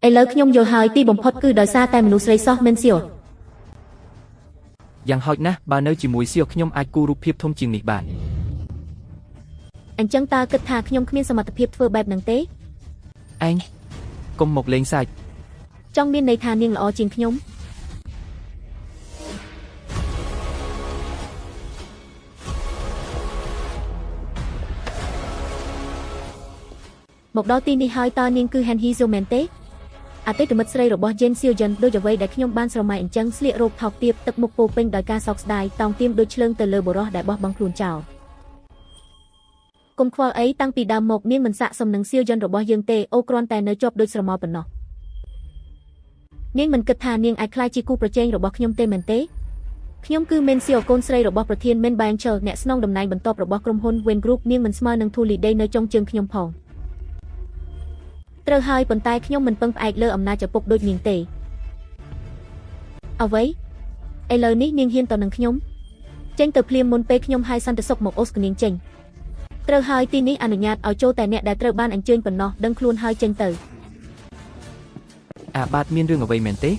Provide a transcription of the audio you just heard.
ឥឡូវខ្ញុំយល់ហើយទីបំផុតគឺដោយសារតែមនុស្សស្រីសោះមិនសៀវ យ៉ាងហោចណាស់បើនៅជាមួយសៀវខ្ញុំអាចគូររូបភាពធំជាងនេះបាន អញ្ចឹងតើគិតថាខ្ញុំគ្មានសមត្ថភាពធ្វើបែបហ្នឹងទេ ឯងកុំមកលេងសើច ចង់មានន័យថានាងល្អជាងខ្ញុំមកដល់ទីនេះហើយតើនាងគឺ Han Hee Seo មែនទេអតីតមិត្តស្រីរបស់ Jin Seo Jun ដូចអ្វីដែលខ្ញុំបានស្រមៃអញ្ចឹងស្លៀករ៉ូបថោកទាបទឹកមុខពោពេញដោយការសោកស្ដាយតោងទាមដូចឆ្លើងទៅលើបុរសដែលបោះបង់ខ្លួនចោលគុំខ្វល់អីតាំងពីដើមមកនាងមិនស័ក្តិសមនឹង Seo Jun របស់យើងទេអូគ្រាន់តែនៅជាប់ដូចស្រមោលប៉ុណ្ណោះនាងមិនគិតថានាងអាចក្លាយជាគូប្រជែងរបស់ខ្ញុំទេមែនទេខ្ញុំគឺ Men Seo កូនស្រីរបស់ប្រធាន Men Bang Chul អ្នកស្នងតំណែងបន្ទាប់របស់ក្រុមហ៊ុន Wen Group នាងមិនស្មើនឹង Thu Liday នៅចុងជើងខ្ញុំផងត្រូវហើយប៉ុន្តែខ្ញុំមិនពឹងផ្អែកលើអំណាចឪពុកដូចនាងទេអ្វីឥឡូវនេះនាងហ៊ានតនឹងខ្ញុំចេញទៅភ្លាមមុនពេលខ្ញុំហៅសន្តិសុខមកអូសកនាងចេញត្រូវហើយទីនេះអនុញ្ញាតឲ្យចូលតែអ្នកដែលត្រូវបានអញ្ជើញប៉ុណ្ណោះដឹងខ្លួនហើយចេញទៅ អាបាទមានរឿងអ្វីមែនទេ